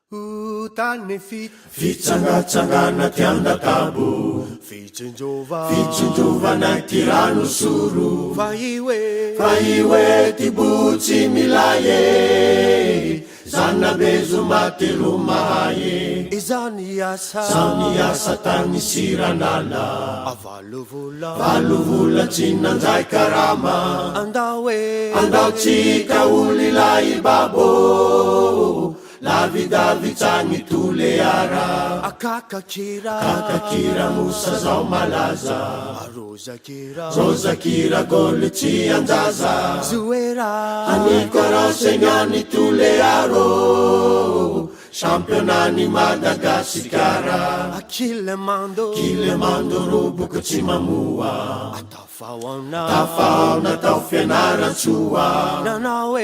Tany fitsangatsangana tiandakabo fitsinjovana ty rano soro fa iwe ty botsy milaye zanabezo matelo mahaye izany asa tagny siranala valovola tsy nanjay karama andao tsika olilay babo lavidavitsagny toleara kakakira mosa zao malaza rozakira gôly tsy anjaza aniko rasegnany tolearo championnat-ny Madagasikara kilemando roboko tsy mamoa tafao natao fianaratsoa nanao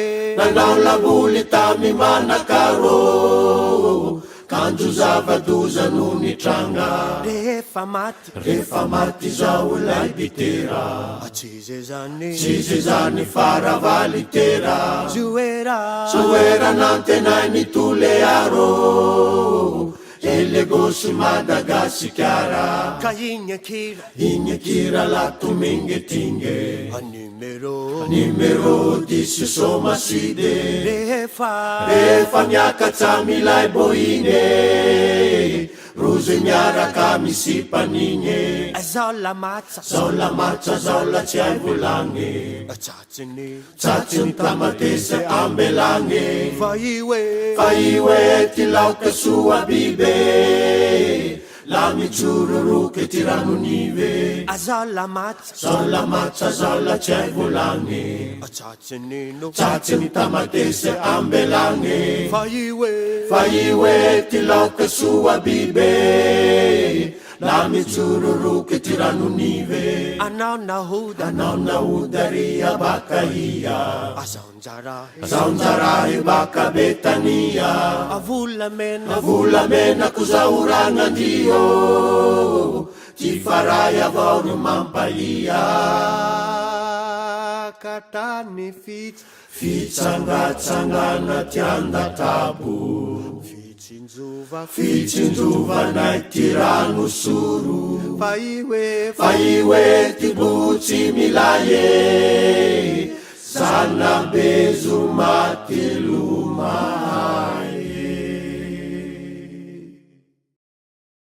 laboly tamy manakaro kanjo zavadoza no nitranga rehefa maty zao lay bitera tsy ze zany faravaly tera zoera nantenay ny tolearo Elegos Madagasikara Inyakira lato mengetinge Numero 10 somaside Rehefa miakatsa milay boine Rozy miaraka misipanine Zao la matsa zao la tsy ay volagny Tsatsiny tamatese ambelagny Fa iwe ty laoka soa bibe La mitsuroroke ty ranonive Zao la matsa zao la tsy ay volagny Tsatsiny tamatese ambelagny Fa iwe ty laoka soa bibe La mitsuroroke ty ranonive Anao nahodaria baka ia Zaonjarahy baka betania Avolamena kuzaurang'andio Ty faray avao no mampalia Katany fitsangatsangana tiandakabo Fitsinjovanay ty rano soro Fa iwe ty botsy milaye Zanabezo maty loma